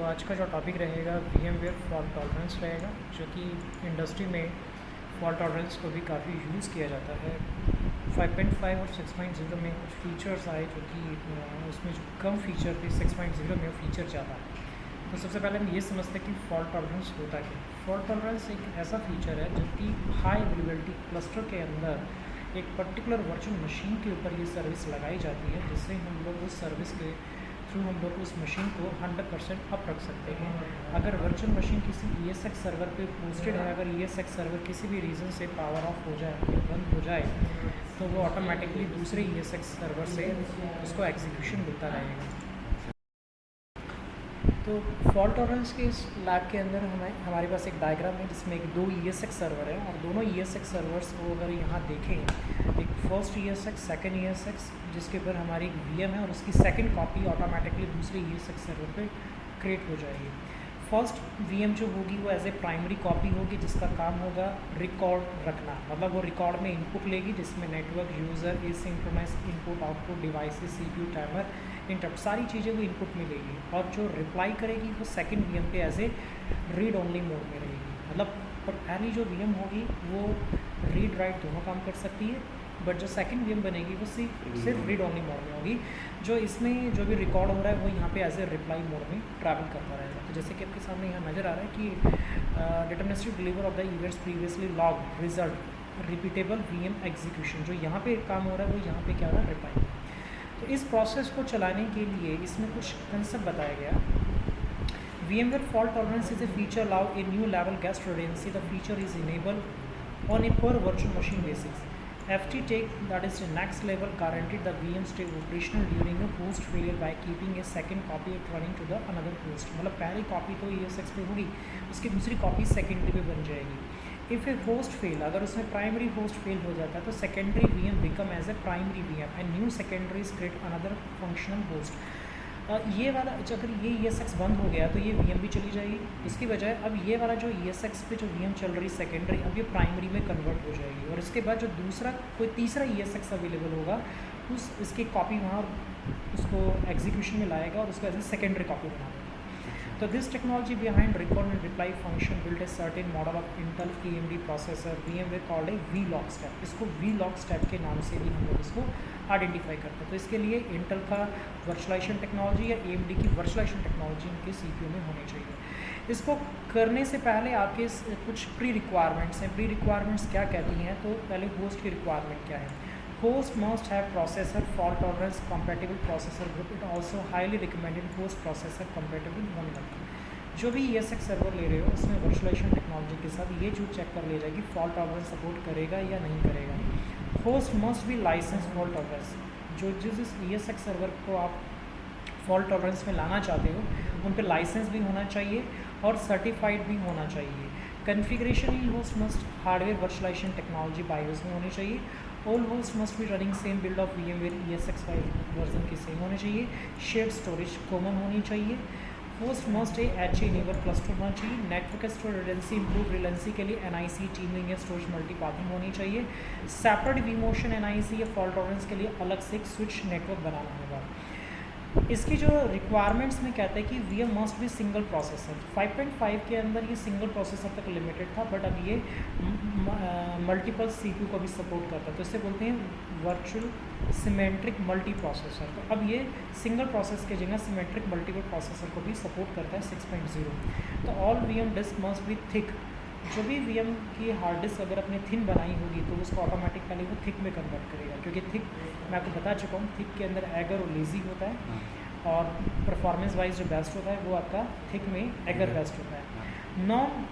तो आज का जो टॉपिक रहेगा VMware फॉल्ट टॉलरेंस रहेगा, जो कि इंडस्ट्री में फॉल्ट टॉलरेंस को भी काफ़ी यूज़ किया जाता है। 5.5 और 6.0 में कुछ फीचर्स आए जो कि उसमें जो कम फीचर थे 6.0 में वो फीचर ज़्यादा है। तो सबसे पहले हम ये समझते हैं कि फॉल्ट टॉलरेंस होता क्या है। फॉल्ट टॉलरेंस एक ऐसा फीचर है जो कि हाई अवेलेबिलिटी क्लस्टर के अंदर एक पर्टिकुलर वर्चुअल मशीन के ऊपर ये सर्विस लगाई जाती है, जिससे हम लोग उस सर्विस के थ्रू हम लोग उस मशीन को 100% अप रख सकते हैं। अगर वर्चुअल मशीन किसी ESX सर्वर पे पोस्टेड है, अगर ESX सर्वर किसी भी रीज़न से पावर ऑफ हो जाए या बंद हो जाए तो वो ऑटोमेटिकली दूसरे ESX सर्वर से उसको एग्जीक्यूशन मिलता रहेगा। तो फॉल्ट टॉलरेंस के इस लैब के अंदर हमारे पास एक डायग्राम है जिसमें दो ESX सर्वर है, और दोनों ESX सर्वर्स को अगर यहाँ देखें, एक फर्स्ट ESX सेकंड ESX जिसके ऊपर हमारी एक VM है और उसकी सेकंड कॉपी ऑटोमेटिकली दूसरे ESX सर्वर पे क्रिएट हो जाएगी। फर्स्ट VM जो होगी वो एज ए प्राइमरी कॉपी होगी, जिसका काम होगा रिकॉर्ड रखना, मतलब वो रिकॉर्ड में इनपुट लेगी जिसमें network, user, asynchronous input output, devices, CPU, timer, interrupt, सारी चीज़ें वो इनपुट में लेगी। और जो रिप्लाई करेगी वो सेकंड VM पे as a read only mode में रहेगी। मतलब पहली जो VM होगी वो रीड राइट दोनों काम कर सकती है, बट जो सेकंड VM बनेगी वो सिर्फ रीड ओनली मोड में होगी। जो इसमें जो भी रिकॉर्ड हो रहा है वो यहाँ पे एज ए रिप्लाई मोड में ट्रैवल करता रहेगा। तो जैसे कि आपके सामने यहाँ नज़र आ रहा है कि deterministic deliver of the events previously log result repeatable VM execution, जो यहाँ पे काम हो रहा है वो यहाँ पे क्या हो रहा है, रिप्लाई। तो इस प्रोसेस को चलाने के लिए इसमें कुछ कंसेप्ट बताया गया। VMware fault tolerance is a feature allow a new level guest redundancy. The feature is enabled on a per virtual machine basis. FT take, that is the next level, guaranteed the VM stay operational during a host failure by keeping a second copy running to the another host. मतलब पहली copy तो ESX पे होगी, उसकी दूसरी copy secondary पे बन जाएगी। इफ़ ए होस्ट फेल, अगर उसमें प्राइमरी होस्ट फेल हो जाता है तो secondary VM become as a primary VM and new secondary create another functional host. ये वाला अगर ये ESX बंद हो गया तो ये VM भी चली जाएगी, इसकी बजाय अब ये वाला जो ESX पे जो VM चल रही सेकेंडरी, अब ये प्राइमरी में कन्वर्ट हो जाएगी, और इसके बाद जो दूसरा कोई तीसरा ESX अवेलेबल होगा इसकी कॉपी वहाँ उसको एग्जीक्यूशन में लाएगा और उसको एज ए सेकेंडरी कॉपी बना देगा। तो this technology behind record and reply function build a certain model of Intel AMD processor VMware called a V-log step. इसको V-log स्टेप के नाम से भी हम लोग इसको आइडेंटिफाई करते हैं। तो इसके लिए इंटेल का वर्चुअलाइजेशन टेक्नोलॉजी या AMD की वर्चुअलाइजेशन टेक्नोलॉजी इनके CPU में होनी चाहिए। इसको करने से पहले आपके कुछ प्री रिक्वायरमेंट्स हैं। प्री रिक्वायरमेंट्स क्या कहती हैं, तो पहले होस्ट की रिक्वायरमेंट क्या है। Host must have processor fault tolerance compatible processor group. It also highly recommended host processor compatible one. जो भी ESX सर्वर ले रहे हो उसमें वर्चुअलाइजेशन टेक्नोलॉजी के साथ ये जो चेक कर लिया जाएगी फॉल्ट टॉलरेंस सपोर्ट करेगा या नहीं करेगा। होस्ट मस्ट भी लाइसेंस फॉल्ट टॉलरेंस, जो जिस ESX सर्वर को आप फॉल्ट टॉलरेंस में लाना चाहते हो उन पे लाइसेंस भी होना चाहिए और सर्टिफाइड भी होना चाहिए। कन्फिग्रेशन इन host must hardware virtualization technology BIOS में होनी चाहिए। ऑल होस्ट मस्ट भी running same build of VMware ESX 5 version की सेम होनी चाहिए। शेयर्ड स्टोरेज कॉमन होनी चाहिए। Host must HA enable cluster होना चाहिए। नेटवर्क स्टोरेज रिडेंसी इंप्रूव रिलेंसी के लिए NIC टीमिंग या स्टोरेज मल्टीपाथिंग होनी चाहिए। सेपरेट vMotion NIC या फॉल्ट टॉलरेंस के लिए अलग से एक स्विच नेटवर्क बनाना होगा। इसकी जो रिक्वायरमेंट्स में कहते हैं कि VM मस्ट भी सिंगल प्रोसेसर। 5.5 के अंदर ये सिंगल प्रोसेसर तक लिमिटेड था, बट अब ये मल्टीपल CPU को भी सपोर्ट करता है, तो इसे बोलते हैं वर्चुअल सिमेट्रिक मल्टी प्रोसेसर। तो अब ये सिंगल प्रोसेस के जगह सिमेट्रिक मल्टीपल प्रोसेसर को भी सपोर्ट करता है 6.0। तो ऑल VM डिस्क मस्ट भी थिक। जो भी VM की हार्ड डिस्क अगर अपने थिन बनाई होगी तो उसको ऑटोमेटिकली वो थिक में कन्वर्ट करेगा, क्योंकि थिक मैं आपको बता चुका हूँ थिक के अंदर एगर और लेज़ी होता है, और परफॉर्मेंस वाइज जो बेस्ट होता है वो आपका थिक में एगर बेस्ट होता है। नॉन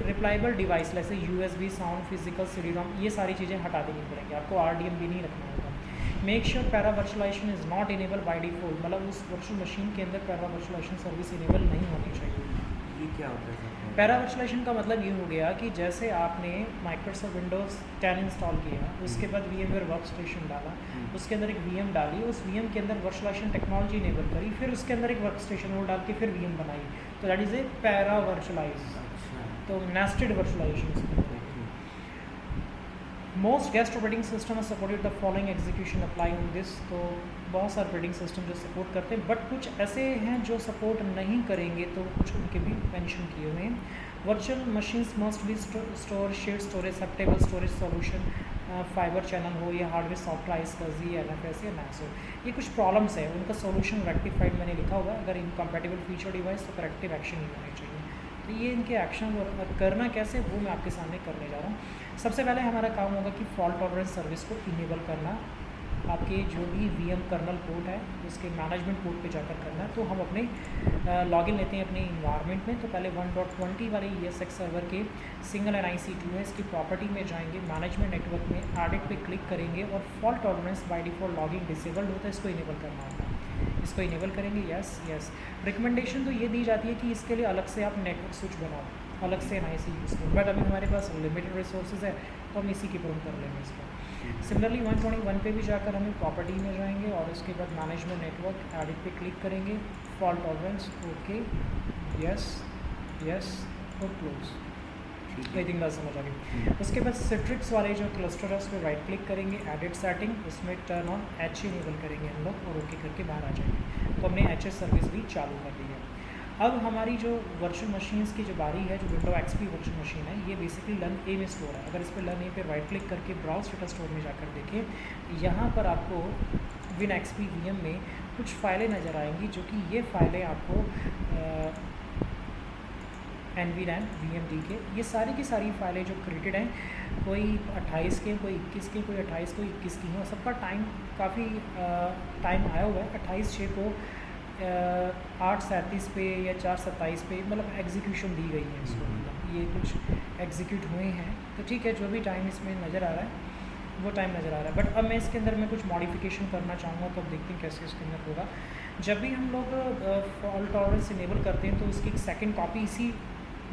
रिप्लायबल डिवाइस जैसे USB, साउंड, फिजिकल CD-ROM, ये सारी चीज़ें हटा देनी पड़ेंगी, आपको RDM भी नहीं रखना होगा। Make sure paravirtualization is not enable by default, मतलब उस वर्चुअल मशीन के अंदर पैरा वर्चुअलाइजेशन सर्विस इनेबल नहीं होनी चाहिए। ये क्या होता है? पैरा वर्चुअलाइजेशन का मतलब ये हो गया कि जैसे आपने माइक्रोसॉफ्ट विंडोज़ 10 इंस्टॉल किया, उसके बाद VMware वर्कस्टेशन डाला, उसके अंदर एक VM डाली, उस VM के अंदर वर्चुअलाइजेशन टेक्नोलॉजी इनेबल करी, फिर उसके अंदर एक वर्कस्टेशन वो डाल के फिर VM बनाई, तो that is a paravirtualize. तो nested virtualization. Most guest operating system supported the following execution apply on this. तो बहुत सारे ऑपरेटिंग सिस्टम जो सपोर्ट करते हैं, बट कुछ ऐसे हैं जो सपोर्ट नहीं करेंगे, तो कुछ उनके भी मेंशन किए हुए हैं। Virtual machines must be store share storage acceptable storage solution, fibre channel हो या हार्डवेयर सॉफ्टवेयर SCSI या NFS या NAS हो। ये कुछ प्रॉब्लम्स है, उनका सॉल्यूशन रेक्टिफाइड मैंने लिखा हुआ है। अगर इनकम्पैटिबल फीचर डिवाइस तो करेक्टिव एक्शन ही होने चाहिए। तो ये इनके एक्शन करना कैसे वो मैं आपके सामने करने जा रहा हूँ। सबसे पहले हमारा काम होगा कि फॉल्ट टॉलरेंस सर्विस को इनेबल करना। आपके जो भी VM कर्नल पोर्ट है उसके मैनेजमेंट पोर्ट पे जाकर करना है। तो हम अपने लॉगिन लेते हैं अपने इन्वायरमेंट में। तो पहले 1.20 वाले ESX सर्वर के सिंगल NIC2 है, इसकी प्रॉपर्टी में जाएंगे, मैनेजमेंट नेटवर्क में एडिट पे क्लिक करेंगे और fault tolerance by default login disabled होता है, इसको इनेबल करना होगा। इसको इनेबल करेंगे, यस। रिकमेंडेशन तो ये दी जाती है कि इसके लिए अलग से आप नेटवर्क स्विच बनाओ, अलग से NIC यूज़ करो, बट अभी हमारे पास लिमिटेड रिसोर्सेज है तो हम इसी की प्रॉब्लम कर लेंगे इसको। सिमिलरली 121 पे भी जाकर हमें प्रॉपर्टी में जाएंगे और उसके बाद मैनेजमेंट नेटवर्क एडिट पे क्लिक करेंगे, फॉल्ट टॉलरेंस, ओके, यस और क्लोज। आई थिंक बात समझ आ गई। उसके बाद सिट्रिक्स वाले जो क्लस्टर है उस पर राइट क्लिक करेंगे, एडिट सेटिंग, उसमें टर्न ऑन HA इनेबल करेंगे हम लोग और ओके करके बाहर आ जाएंगे। तो हमने HS सर्विस भी चालू कर दी है। अब हमारी जो वर्चुअल मशीन्स की जो बारी है, जो विंडो XP वर्चुअल मशीन है, ये बेसिकली लन ए में स्टोर है। अगर इस पर लन ए पे राइट क्लिक करके ब्राउज स्टेटस स्टोर में जाकर देखें, यहाँ पर आपको विन XP VM में कुछ फाइलें नज़र आएंगी, जो कि ये फाइलें आपको NVRAM VMD के, ये सारी की सारी फाइलें जो क्रिएटेड हैं, कोई 28 के, कोई 21 के, कोई 28 को 21 की हो, सबका टाइम काफ़ी टाइम आया हुआ है। 28/6 को 8:37 पे या 4:27 पे मतलब एग्जीक्यूशन दी गई है इसको, मतलब ये कुछ एग्जीक्यूट हुए हैं। तो ठीक है, जो भी टाइम इसमें नज़र आ रहा है वो टाइम नज़र आ रहा है, बट अब मैं इसके अंदर मैं कुछ मॉडिफिकेशन करना चाहूँगा। तो अब देखते हैं कैसे इसके अंदर होगा। जब भी हम लोग फॉल्ट टॉलरेंस इनेबल करते हैं तो उसकी एक सेकंड कॉपी इसी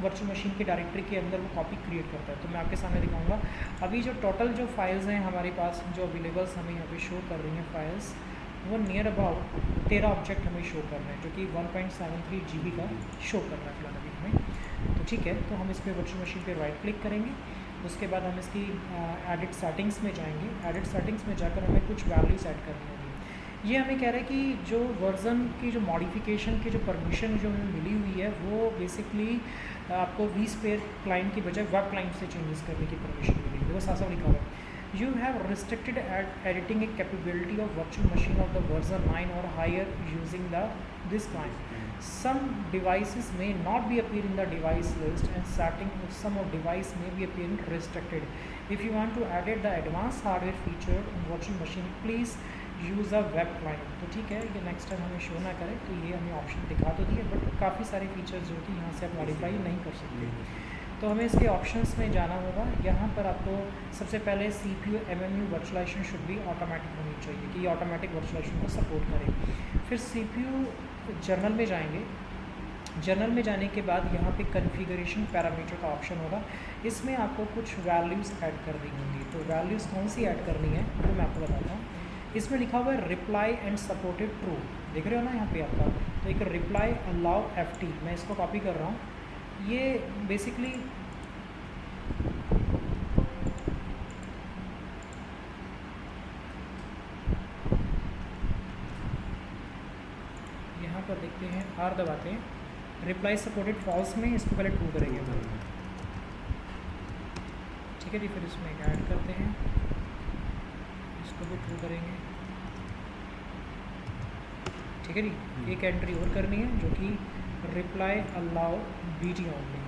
वर्चुअल मशीन की डायरेक्टरी के अंदर वो कॉपी क्रिएट करता है। तो मैं आपके सामने दिखाऊंगा। अभी जो टोटल जो फाइल्स हैं हमारे पास, जो अवेलेबल्स हमें यहाँ पे शो कर रही हैं फाइल्स, वो नियर अबाउट 13 ऑब्जेक्ट हमें शो कर रहे हैं, जो कि 1.73 GB का शो कर रहा है फिलहाल अभी हमें। तो ठीक है, तो हम इस पर वर्चुअल मशीन पे राइट क्लिक करेंगे, उसके बाद हम इसकी एडिट सेटिंग्स में जाएंगे। एडिट सेटिंग्स में जाकर हमें कुछ वैल्यूज ऐड करनी होगी। ये हमें कह रहा है कि जो वर्जन की जो मॉडिफिकेशन की जो परमिशन जो हमें मिली हुई है, वो बेसिकली आपको vSphere क्लाइंट की बजाय वेब क्लाइंट से चेंजेस करने की परमिशन मिली है। वो साफ साफ लिखा हुआ है, you have restricted editing a capability of virtual machine of the version 9 or higher using this client. Some devices may not be appear in the device list and setting of some of device may be appearing restricted. If you want to edit the advanced hardware feature in virtual machine, please use a web client. तो ठीक है, ये next time हमें show ना करे तो ये हमें ऑप्शन दिखा तो दिए, बट काफ़ी सारे फीचर्स जो कि यहाँ से आप मॉडिफाई नहीं कर सकते। तो हमें इसके ऑप्शंस में जाना होगा। यहाँ पर आपको सबसे पहले CPU MMU वर्चुअलाइजेशन शुड भी ऑटोमेटिक होनी चाहिए कि ये ऑटोमेटिक वर्चुअलाइजेशन को सपोर्ट करे। फिर CPU जर्नल में जाएंगे। जर्नल में जाने के बाद यहाँ पे कॉन्फ़िगरेशन पैरामीटर का ऑप्शन होगा, इसमें आपको कुछ वैल्यूज़ ऐड करनी होंगी। तो वैल्यूज़ कौन सी ऐड करनी है वो मैं आपको बताता हूँ। इसमें लिखा हुआ है रिप्लाई एंड सपोर्टेड ट्रू, देख रहे हो ना यहाँ पे आपका। तो एक रिप्लाई अलाउ FT, मैं इसको कॉपी कर रहा हूँ। ये बेसिकली यहाँ पर देखते हैं, R दबाते हैं, रिप्लाई सपोर्टेड फॉल्स में इसको पहले ट्रू करेंगे, ठीक है जी। फिर इसमें ऐड करते हैं, इसको भी ट्रू करेंगे, ठीक है जी। एक एंट्री और करनी है जो कि रिप्लाई अलाउ BT ओनली।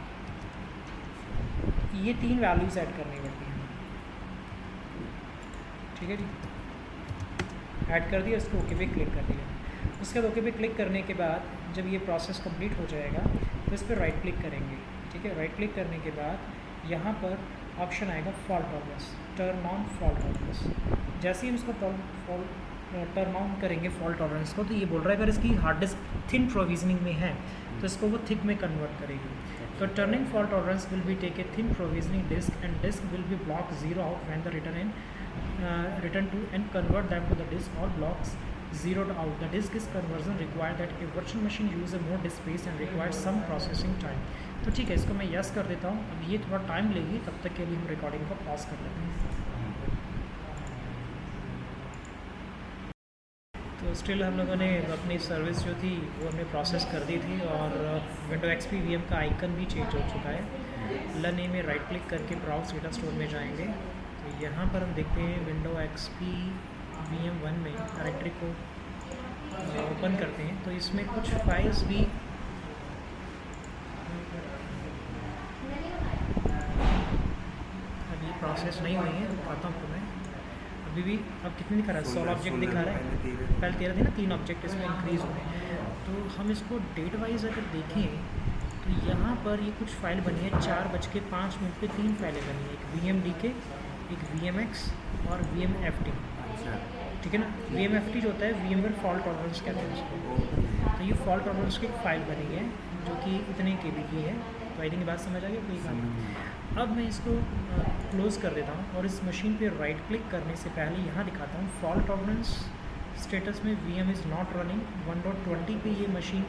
ये 3 वैल्यूज़ ऐड करनी पड़ती हैं, ठीक है जी। ऐड कर दिया, इसको ओके पे क्लिक कर दिया। उसके बाद ओके पे क्लिक करने के बाद जब ये प्रोसेस कंप्लीट हो जाएगा तो इस पर राइट क्लिक करेंगे, ठीक है। राइट क्लिक करने के बाद यहाँ पर ऑप्शन आएगा fault tolerance, turn on fault tolerance. जैसे ही हम इसको टर्न ऑन करेंगे फॉल्ट टॉलरेंस को, तो ये बोल रहा है अगर इसकी हार्ड डिस्क थिन प्रोविजनिंग में है तो इसको वो थिक में कन्वर्ट करेगी। तो turning fault tolerance will be take a thin provisioning disk and disk will be block 0 out when the return to and convert them to the disk or blocks 0 out. The disk is conversion required that a virtual machine use a more disk space and requires some processing time. तो ठीक है, इसको मैं yes कर देता हूँ। अब ये थोड़ा टाइम लेगी, तब तक के लिए हम रिकॉर्डिंग को पॉज कर लेते हैं। स्टिल हम लोगों ने अपनी सर्विस जो थी वो हमने प्रोसेस कर दी थी और विंडो एक्सपी वीएम का आइकन भी चेंज हो चुका है। लर्न में राइट क्लिक करके ब्राउज डेटा स्टोर में जाएंगे तो यहाँ पर हम देखते हैं विंडो एक्सपी वीएम 1 में डायरेक्टरी को ओपन करते हैं तो इसमें कुछ फाइल्स भी अभी प्रोसेस नहीं हुई है। दिखाता हूँ तुम्हें अभी भी। अब कितने दिखा रहा है? 16 ऑब्जेक्ट दिखा रहा है। पहले 13 थे ना, 3 ऑब्जेक्ट इसमें इंक्रीज़ हुए। तो हम इसको डेट वाइज अगर देखें तो यहाँ पर ये कुछ फाइल बनी है 4:05 पे 3 फाइलें बनी है, एक VMDK, एक VMX और VMFT। ठीक है ना। VMFT जो होता है VMware फॉल्ट टॉलरेंस कहते हैं उसको। तो ये फॉल्ट टॉलरेंस की एक फ़ाइल बनी है जो कि इतने KB की है। तो आई थिंक बात समझ आ गई कोई काम। अब मैं इसको क्लोज़ कर देता हूँ और इस मशीन पे राइट क्लिक करने से पहले यहाँ दिखाता हूँ फॉल्ट टॉलरेंस स्टेटस में VM इज़ नॉट रनिंग। 1.20 पे ये मशीन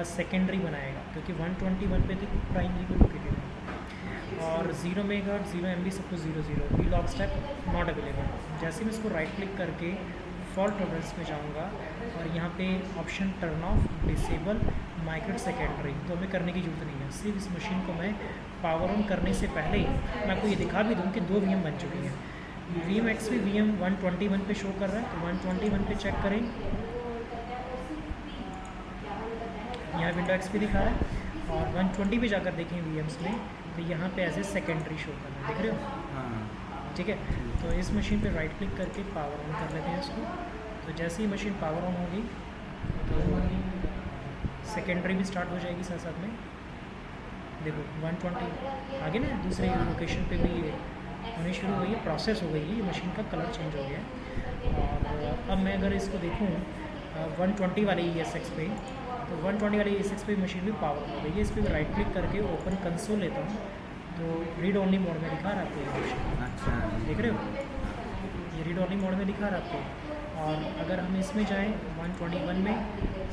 सेकेंडरी बनाएगा क्योंकि 121 पे थी प्राइमरी पे लोकेटेड है। और 0 मेगाहर्ट्ज़ 0 MB सब कुछ 00। We lock step not available. जैसे मैं इसको राइट क्लिक करके फॉल्ट टॉलरेंस में जाऊँगा और यहाँ पे ऑप्शन टर्न ऑफ डिसेबल माइक्रोड सेकेंडरी तो हमें करने की जरूरत नहीं है। सिर्फ इस मशीन को मैं पावर ऑन करने से पहले ही मैं आपको ये दिखा भी दूँ कि 2 VM बन चुकी हैं। VMX पे VM 121 पे शो कर रहा है तो 121 पे चेक करें। यहाँ विंडो एक्सपी दिखा रहा है और 120 पे जाकर देखें VMs में तो यहाँ पे एज ए सेकेंडरी शो कर रहा है। देख रहे हो? ठीक है। तो इस मशीन पे राइट क्लिक करके पावर ऑन कर लेते हैं इसको। तो जैसे ही मशीन पावर ऑन होगी तो सेकेंडरी भी स्टार्ट हो जाएगी साथ साथ में। देखो 120 आगे ना दूसरे लोकेशन पे भी ये होनी शुरू हो गई है, प्रोसेस हो गई है। ये मशीन का कलर चेंज हो गया है। और अब मैं अगर इसको देखूँ 120 वाले ESX पे तो 120 वाले ESX पे मशीन भी पावर हो गई है। इस पर राइट क्लिक करके ओपन कंसोल लेता हूँ तो रीड ओनली मोड में दिखा रहा है आपको ये मशीन। अच्छा, देख रहे हो? ये रीड ओनली मोड में दिखा रहा है आपको। और अगर हम इसमें जाएँ 121 में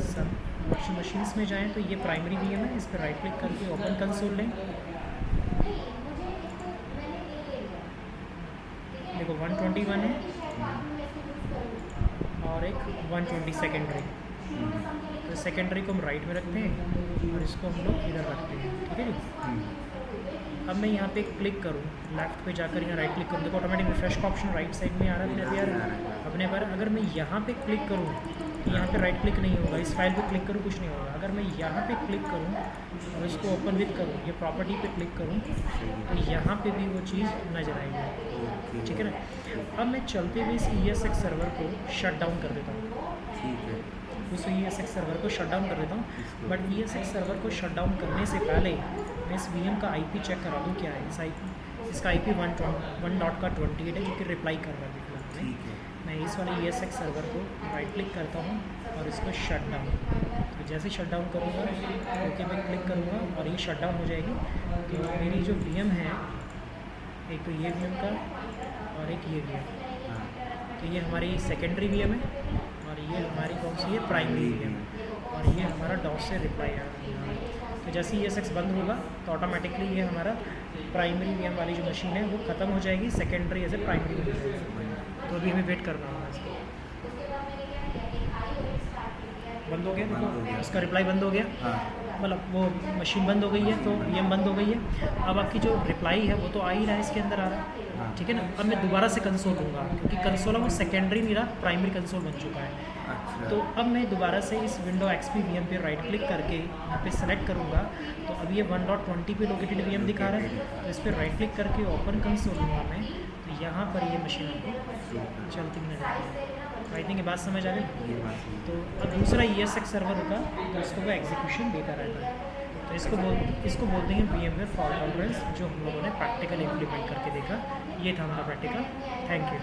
सब वर्चुअल मशीन्स में जाएँ तो ये प्राइमरी VM है। इस पर राइट क्लिक करके ओपन कंसोल लें। देखो 121 है और एक 120 सेकेंडरी। तो सेकेंडरी को हम राइट में रखते हैं और इसको हम लोग इधर रखते हैं। ठीक है जी। अब मैं यहाँ पे क्लिक करूँ, लेफ्ट पे जाकर यहाँ राइट क्लिक करूँ, देखो ऑटोमेटिक रिफ्रेश का ऑप्शन राइट साइड में आ रहा है। अभी अपने पर अगर मैं यहाँ पे क्लिक करूँ तो यहाँ पे राइट क्लिक नहीं होगा। इस फाइल पे क्लिक करूँ कुछ नहीं होगा। अगर मैं यहाँ पे क्लिक करूँ और इसको ओपन विद करूँ, ये प्रॉपर्टी पे क्लिक करूँ तो यहाँ पे भी वो चीज़ नजर आएगी। ठीक है ना। अब मैं चलते हुए इस ESX सर्वर को शट डाउन कर देता हूँ। ठीक है। उस ESX सर्वर को शट डाउन कर देता हूँ। बट ESX सर्वर को शट डाउन करने से पहले मैं इस VM का IP चेक करा दूँ क्या है। इसका IP 1.28 है जो कि रिप्लाई कर रहा है फिलहाल में। मैं इस वाले ESX सर्वर को राइट क्लिक करता हूँ और इसको शट डाउन। तो जैसे शट डाउन करूँगा ओके पे क्लिक करूँगा और ये शट डाउन हो जाएगी। तो मेरी जो VM है, एक तो ये VM का और एक ये VM। तो ये हमारी सेकेंडरी VM है और ये हमारी कौन सी है? Primary VM। और ये हमारा DOS से रिप्लाई आ रहा है। तो जैसे ESX बंद होगा तो ऑटोमेटिकली ये हमारा प्राइमरी VM वाली जो मशीन है वो ख़त्म हो जाएगी, सेकेंडरी एज ए प्राइमरी हो जाएगी। तो अभी हमें वेट करना होगा इसको। बंद हो गया, देखो इसका रिप्लाई बंद हो गया। मतलब वो मशीन बंद हो गई है तो VM बंद हो गई है। अब आपकी जो रिप्लाई है वो तो आ ही रहा है, इसके अंदर आ रहा है। ठीक है ना। अब मैं दोबारा से कंसोल दूंगा क्योंकि कंसोल है वो सेकेंडरी मेरा प्राइमरी कंसोल बन चुका है। तो अब मैं दोबारा से इस विंडो एक्सपी VM पे राइट क्लिक करके यहाँ पे सेलेक्ट करूँगा तो अब ये 1.20 पे लोकेटेड VM दिखा रहा है। तो इस पर राइट क्लिक करके ओपन कंसोल लूँगा मैं तो यहाँ पर ये मशीन हमको चलती नजर आएगी। तो आई थिंक ये बात समझ आ गई। तो अब दूसरा ESX सर्वर होगा तो उसको वो एग्जीक्यूशन देता रहता है। तो इसको बोलते हैं VMware फॉल्ट टॉलरेंस, जो हम लोगों ने प्रैक्टिकल इम्प्लीमेंट करके देखा। ये था हमारा प्रैक्टिकल। Thank you.